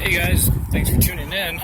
Hey guys, thanks for tuning in.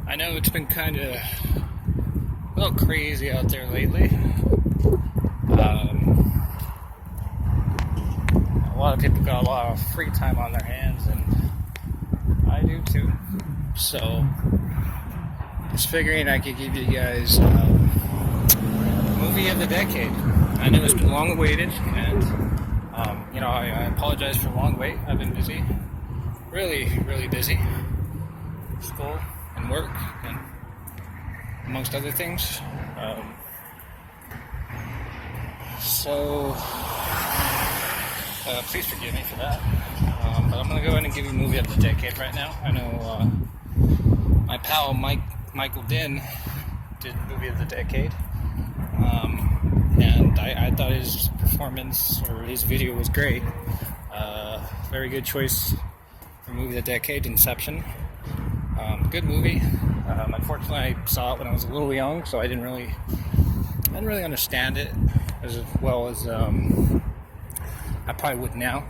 I know it's been kind of a little crazy out there lately. A lot of people got a lot of free time on their hands, and I do too. So, just figuring I could give you guys movie of the decade. I know it's been long awaited, and I apologize for the long wait. I've been busy, really busy, school and work, and amongst other things. So please forgive me for that. But I'm gonna go ahead and give you movie of the decade right now. I know my pal Michael Din did movie of the decade. And I thought his performance or his video was great. Very good choice for movie of the decade, Inception. Good movie. Unfortunately, I saw it when I was a little young, so I didn't really understand it as well as I probably would now.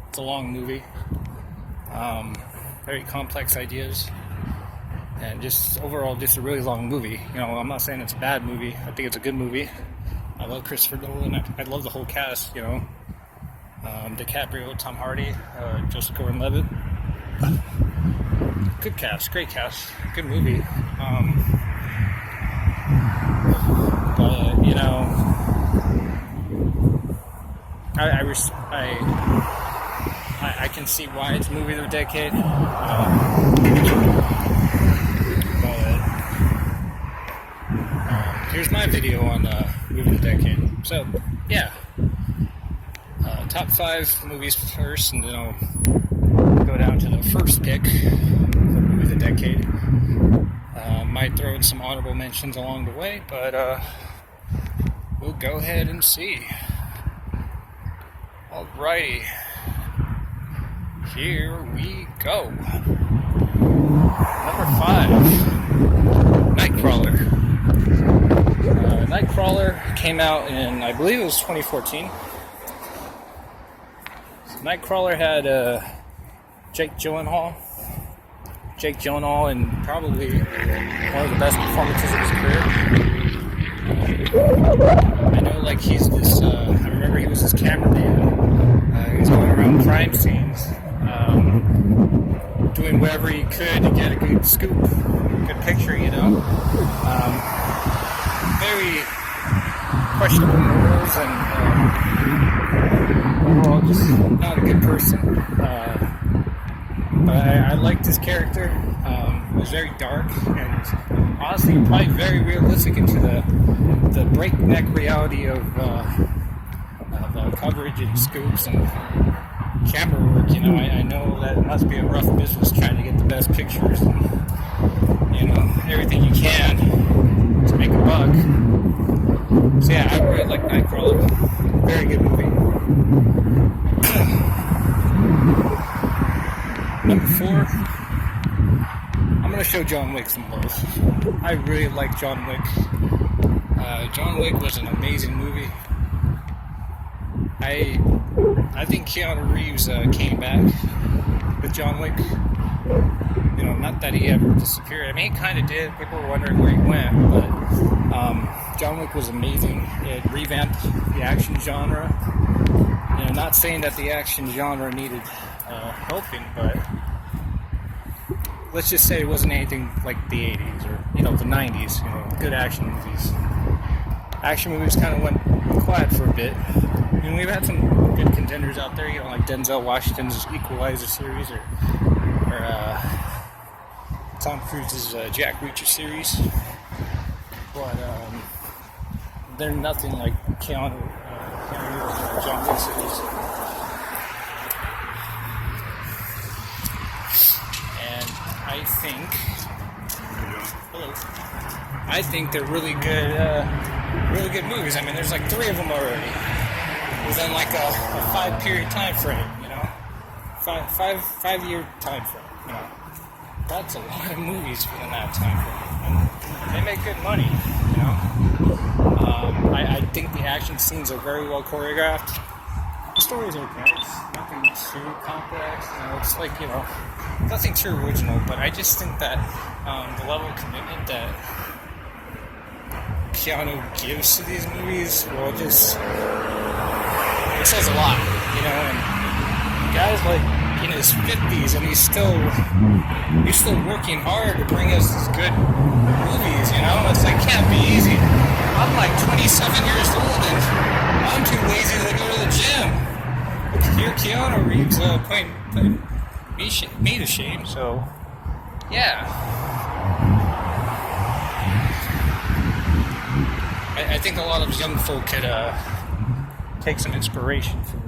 It's a long movie. Very complex ideas. And just overall, just a really long movie. I'm not saying it's a bad movie. I think it's a good movie. I love Christopher Nolan. I love the whole cast. DiCaprio, Tom Hardy, Joseph Gordon-Levitt. Good cast, great cast, good movie. I can see why it's movie of the decade. Here's my video on movie of the decade. So, yeah. Top 5 movies first, and then I'll go down to the first pick for movie of the decade. Might throw in some honorable mentions along the way, but we'll go ahead and see. Alrighty. Here we go. Number 5. Nightcrawler. Nightcrawler came out in, I believe it was 2014. Nightcrawler had Jake Gyllenhaal. And probably one of the best performances of his career. I know, he's this. I remember he was this cameraman. He was going around crime scenes, doing whatever he could to get a good scoop, good picture. Very questionable morals and overall just not a good person. But I liked his character. It was very dark and honestly probably very realistic into the breakneck reality of coverage and scoops and camera work. I know that it must be a rough business trying to get the best pictures and everything you can to make a buck. So yeah, I really like Nightcrawler. Very good movie. Number 4, I'm going to show John Wick some love. I really like John Wick. John Wick was an amazing movie. I think Keanu Reeves came back with John Wick. Not that he ever disappeared. I mean, he kind of did. People were wondering where he went, but John Wick was amazing. It revamped the action genre. Not saying that the action genre needed helping, but let's just say it wasn't anything like the 80s or the 90s. Good action movies. Action movies kind of went quiet for a bit. We've had some good contenders out there, like Denzel Washington's Equalizer series or Tom Cruise's Jack Reacher series, but they're nothing like Keanu Reeves or John Wick series. And I think they're really good movies. I mean, there's 3 of them already within a 5-period time frame. 5-year time frame. That's a lot of movies within that time frame, and they make good money. I think the action scenes are very well choreographed. story's okay. It's nothing too complex. It's like, nothing too original. But I just think that the level of commitment that Keanu gives to these movies, well, it says a lot, and guys like in his 50s and he's still working hard to bring us these good movies, it's like, can't be easy. I'm like 27 years old and I'm too lazy to go to the gym. Here Keanu Reeves putting me to shame, so yeah. I think a lot of young folk could take some inspiration from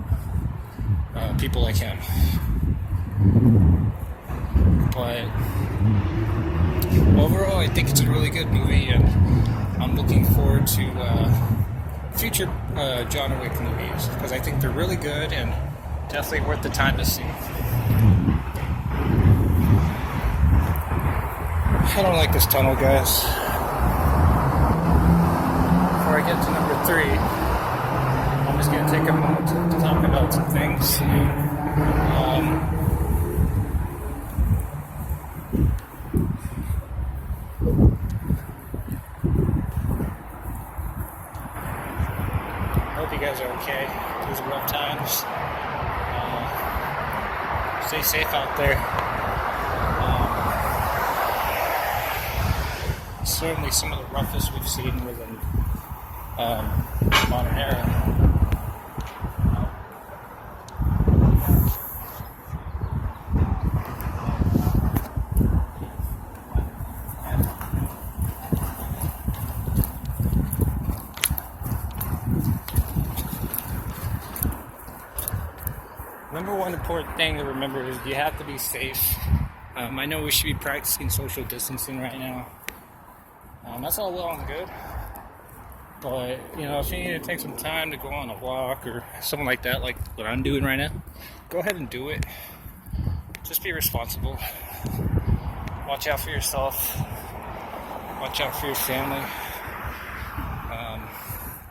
people like him. But overall, I think it's a really good movie, and I'm looking forward to future John Wick movies, because I think they're really good and definitely worth the time to see. I don't like this tunnel, guys. Before I get to number 3, I'm just going to take a moment to talk about some things. I hope you guys are okay. These are rough times. Stay safe out there. Certainly some of the roughest we've seen within modern era. Number one important thing to remember is you have to be safe. I know we should be practicing social distancing right now. That's all well and good. But, if you need to take some time to go on a walk or something like that, like what I'm doing right now, go ahead and do it. Just be responsible. Watch out for yourself. Watch out for your family.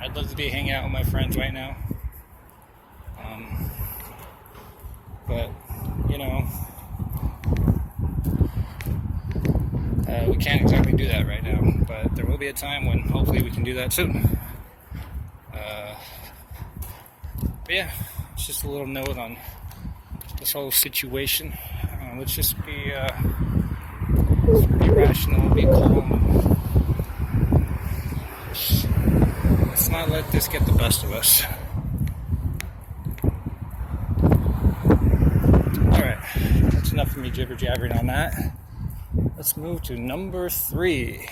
I'd love to be hanging out with my friends right now. But, we can't exactly do that right now. But there will be a time when hopefully we can do that soon. But yeah, it's just a little note on this whole situation. Let's just be rational, be calm. Let's not let this get the best of us. Alright, that's enough of me jibber-jabbering on that. Let's move to number 3.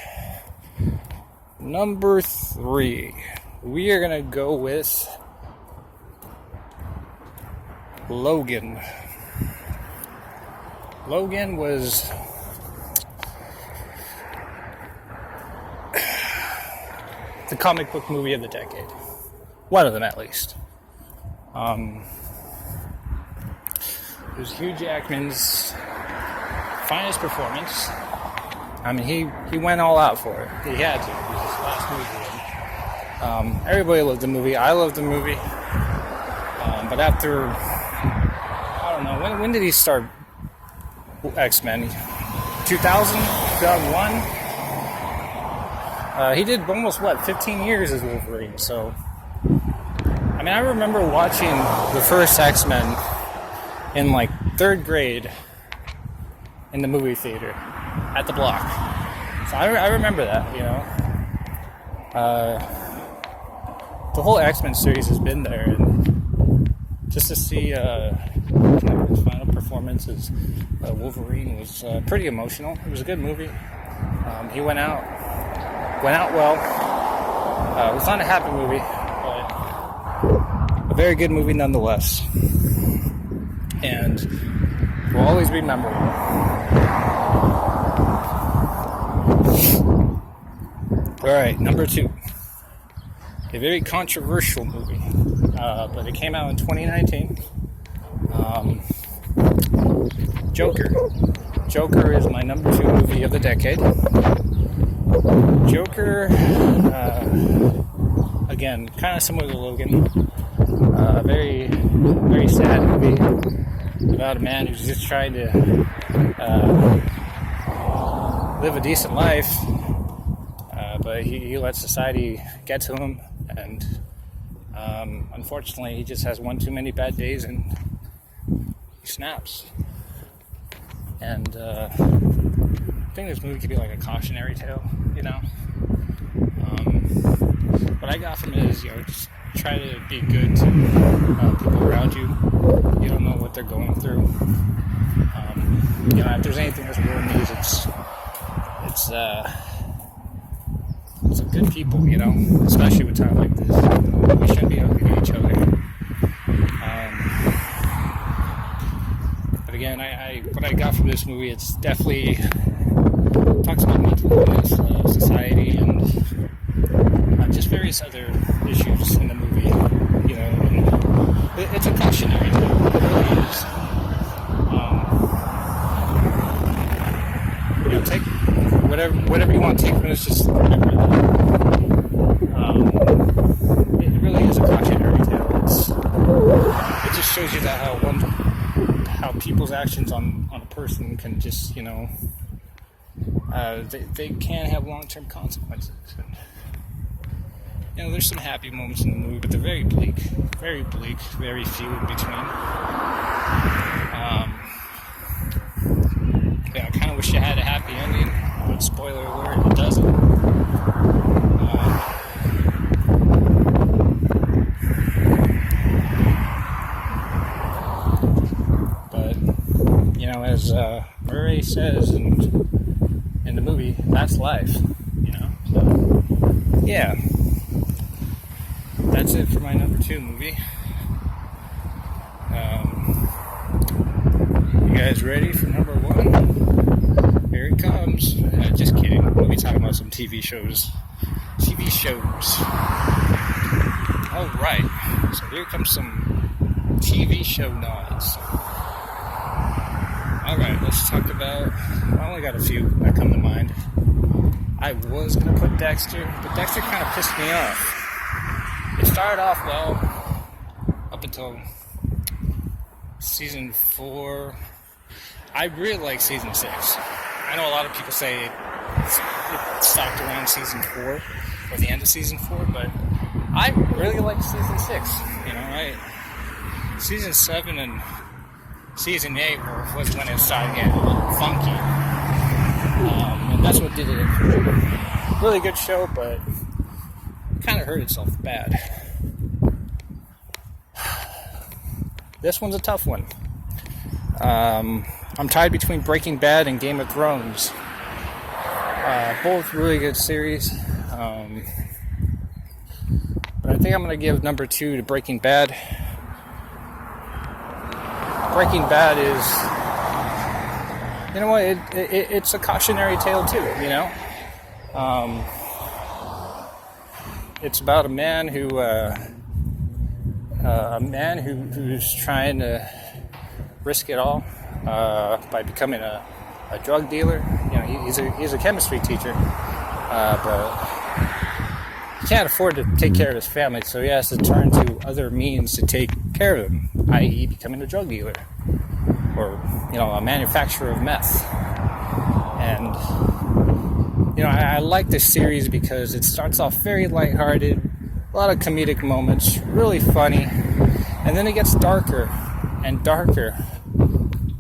Number 3. We are going to go with Logan. Logan was the comic book movie of the decade. One of them, at least. It was Hugh Jackman's finest performance. I mean, he went all out for it. He had to. It was his last movie. Everybody loved the movie. I loved the movie. But after, I don't know, when did he start X-Men? 2000? 2001? He did almost, 15 years as Wolverine. So, I mean, I remember watching the first X-Men in, 3rd grade in the movie theater at the Block. So I remember that, the whole X-Men series has been there, and just to see his final performance as Wolverine was pretty emotional. It was a good movie. He went out well. It was not a happy movie, but a very good movie nonetheless, and will always be memorable. Alright, number 2. A very controversial movie, but it came out in 2019. Joker. Joker is my number 2 movie of the decade. Joker, again, kind of similar to Logan. Very very sad movie about a man who's just trying to live a decent life, but he lets society get to him, and unfortunately he just has one too many bad days and he snaps. And I think this movie could be like a cautionary tale, you know. What I got from it is, just try to be good to people around you. You don't know what they're going through. If there's anything this world needs, it's good people, especially with time like this. We shouldn't be ugly to each other. But again, what I got from this movie, it's definitely talks about mental illness, society, and just various other issues in the movie. And it's a cautionary tale. It really is. Take whatever you want to take from this. Just remember that it really is a cautionary tale. It just shows you that how people's actions on a person can just they can have long-term consequences. And there's some happy moments in the movie, but they're very bleak, very few in between. I kind of wish it had a happy ending, but spoiler alert, it doesn't. But as Murray says in the movie, that's life. So yeah, that's it for my number 2 movie. You guys ready for number 1? Here it comes. Just kidding. We'll be talking about some TV shows. Alright. So here comes some TV show nods. Alright, let's talk about... I only got a few that come to mind. I was going to put Dexter, but Dexter kind of pissed me off. It started off well up until season 4. I really like season 6. I know a lot of people say it stopped around season 4 or the end of season 4, but I really like season 6. Season 7 and season 8 was when it started getting a little funky. And that's what did it. Really good show, but kind of hurt itself bad. This one's a tough one. I'm tied between Breaking Bad and Game of Thrones. Both really good series. But I think I'm going to give number 2 to Breaking Bad. Breaking Bad is, it's a cautionary tale too, It's about a man who's trying to risk it all by becoming a drug dealer. He's a chemistry teacher, but he can't afford to take care of his family, so he has to turn to other means to take care of them, i.e. becoming a drug dealer or a manufacturer of meth. And I like this series because it starts off very lighthearted, a lot of comedic moments, really funny, and then it gets darker and darker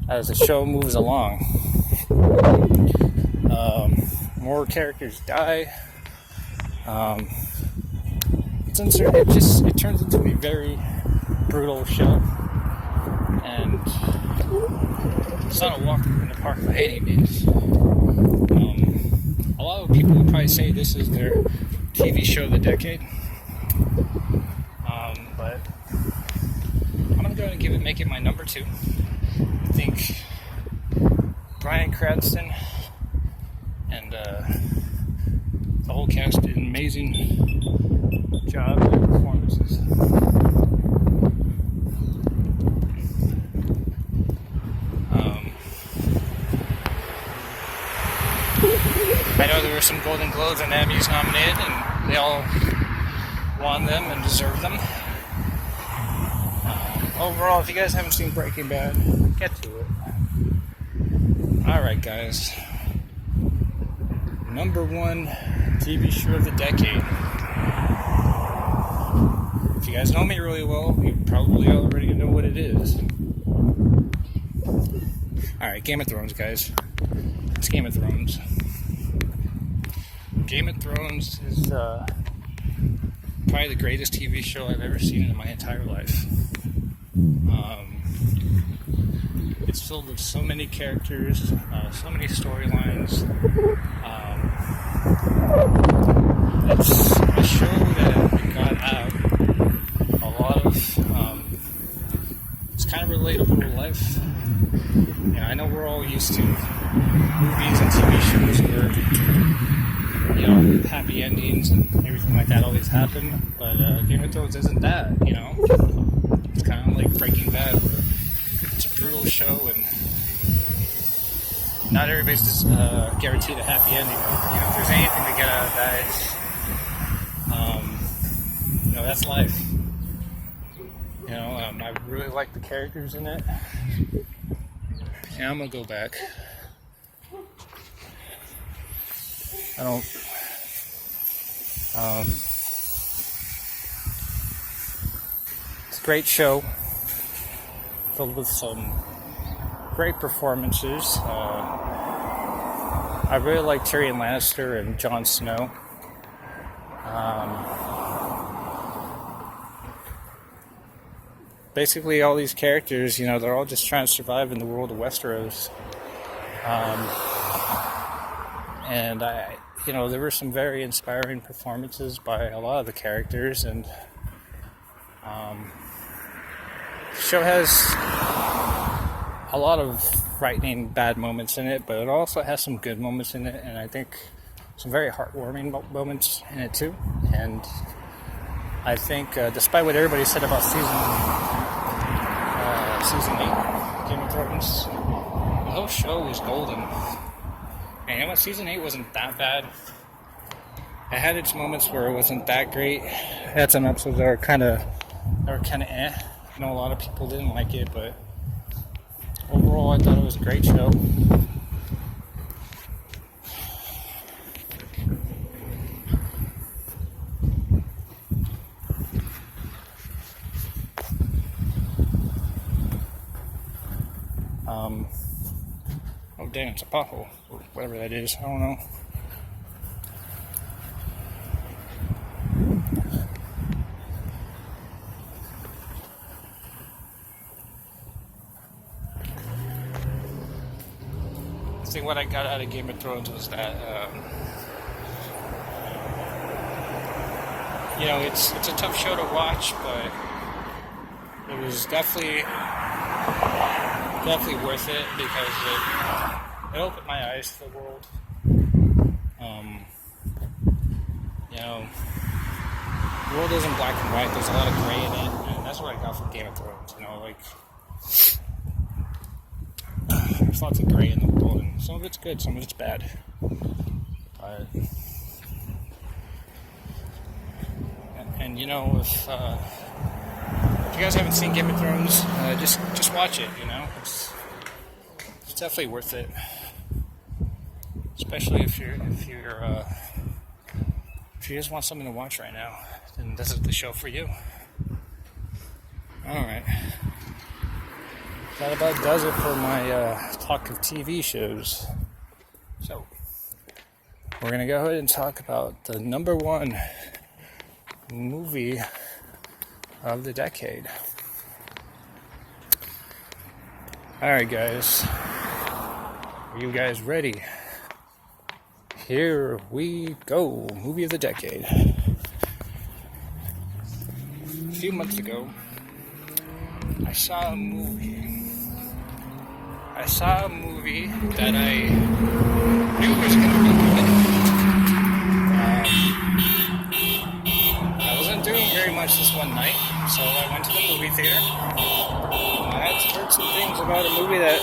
as the show moves along. More characters die. It turns into a very brutal show, and it's not a walk in the park by any means. A lot of people would probably say this is their TV show of the decade, but I'm gonna go ahead and make it my number 2. I think Bryan Cranston and the whole cast did an amazing job with their performances. I know there were some Golden Globes and Emmys nominated, and they all won them and deserved them. overall, if you guys haven't seen Breaking Bad, get to it. Alright, guys. Number one TV show of the decade. If you guys know me really well, you probably already know what it is. Alright, Game of Thrones, guys. It's Game of Thrones. Game of Thrones is probably the greatest TV show I've ever seen in my entire life. It's filled with so many characters, so many storylines. It's a show that got out a lot of. It's kind of relatable to life. You know, I know we're all used to movies and TV shows where, you know, happy endings and everything like that always happen, but Game of Thrones isn't that, you know? It's kind of like Breaking Bad, where it's a brutal show and not everybody's just guaranteed a happy ending. You know, if there's anything to get out of that, it's, you know, that's life. You know, I really like the characters in it. And I'm gonna go back. I don't. It's a great show, filled with some great performances. I really like Tyrion Lannister and Jon Snow. Basically, all these characters, you know, they're all just trying to survive in the world of Westeros. And you know, there were some very inspiring performances by a lot of the characters, and the show has a lot of frightening bad moments in it, but it also has some good moments in it, and I think some very heartwarming moments in it too. And I think, despite what everybody said about season 8 Game of Thrones, the whole show was golden. And you know what? Season 8 wasn't that bad. It had its moments where it wasn't that great. It had some episodes that were kind of eh. I know a lot of people didn't like it, but overall I thought it was a great show. Oh damn, it's a pothole, or whatever that is, I don't know. I think what I got out of Game of Thrones was that, you know, it's a tough show to watch, but it was definitely worth it because it opened my eyes to the world. You know, the world isn't black and white. There's a lot of gray in it, and that's what I got from Game of Thrones. You know, like, there's lots of gray in the world, and some of it's good, some of it's bad. But and you know, if you guys haven't seen Game of Thrones, just watch it. You know, it's definitely worth it, especially if you just want something to watch right now. Then this is the show for you. All right, that about does it for my talk of TV shows. So we're gonna go ahead and talk about the number one movie of the decade. Alright guys, are you guys ready? Here we go, movie of the decade. A few months ago, I saw a movie that I knew was going to be good. I wasn't doing very much this one night, so I went to the movie theater. I had heard some things about a movie that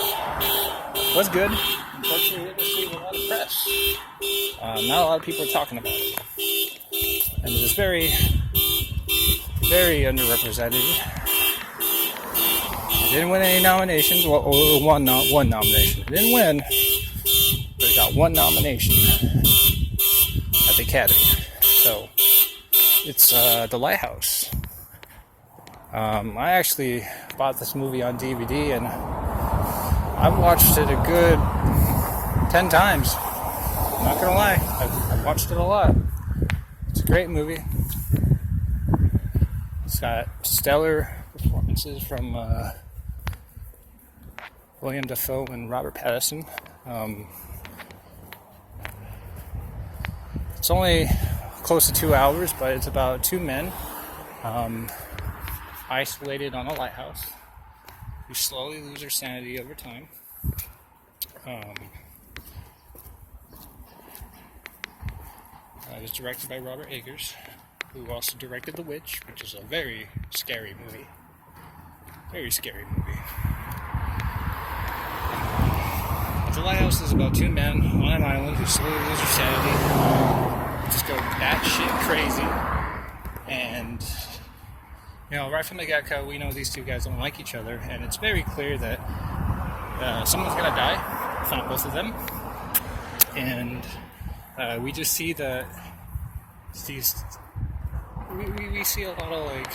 was good. Unfortunately, it didn't receive a lot of press. Not a lot of people are talking about it. And it was very, very underrepresented. Didn't win any nominations. Well, one nomination. It didn't win, but it got one nomination at the Academy. So it's The Lighthouse. I actually bought this movie on DVD, and I've watched it a good 10 times. I'm not gonna lie, I've watched it a lot. It's a great movie. It's got stellar performances from William Dafoe and Robert Pattinson. It's only close to 2 hours, but it's about two men isolated on a lighthouse who slowly lose their sanity over time. It was directed by Robert Eggers, who also directed The Witch, which is a very scary movie. Very scary movie. The Lighthouse is about two men on an island who slowly lose their sanity, just go batshit crazy, and right from the get-go, we know these two guys don't like each other, and it's very clear that someone's gonna die, if not both of them, and we just see that we see a lot of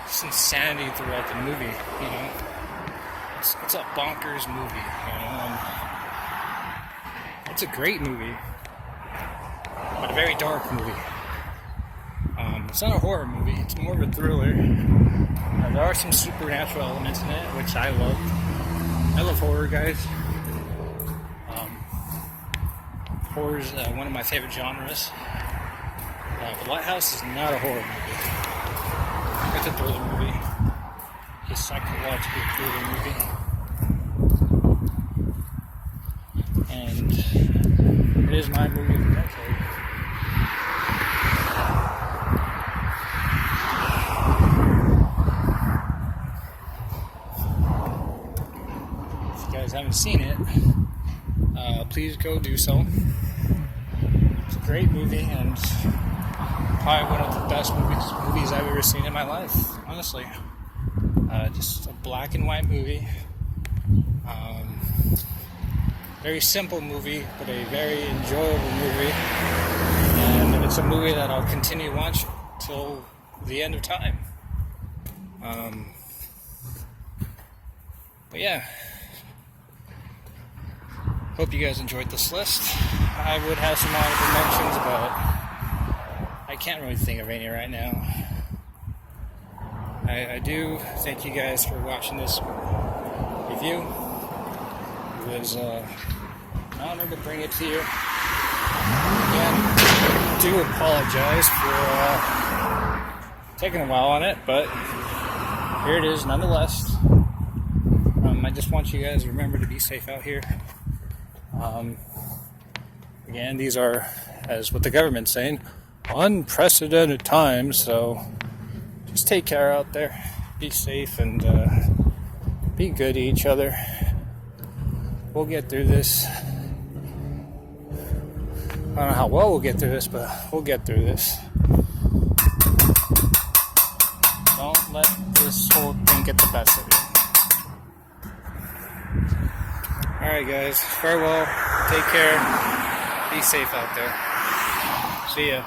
just insanity throughout the movie. It's a bonkers movie. It's a great movie, but a very dark movie. It's not a horror movie, it's more of a thriller. There are some supernatural elements in it, which I love. I love horror, guys. Horror is one of my favorite genres. The Lighthouse is not a horror movie. It's a thriller movie. It's a psychological thriller movie. And it is my movie of the decade. Haven't seen it, please go do so. It's a great movie, and probably one of the best movies I've ever seen in my life, honestly. Just a black and white movie. Very simple movie, but a very enjoyable movie, and it's a movie that I'll continue to watch till the end of time. But yeah, hope you guys enjoyed this list. I would have some honorable mentions, but I can't really think of any right now. I do thank you guys for watching this review. It was an honor to bring it to you. Again, I do apologize for taking a while on it, but here it is nonetheless. I just want you guys to remember to be safe out here. Again, these are, as what the government's saying, unprecedented times, so just take care out there, be safe, and be good to each other. We'll get through this. I don't know how well we'll get through this, but we'll get through this. Don't let this whole thing get the best of you. Alright guys, farewell, take care, be safe out there. See ya.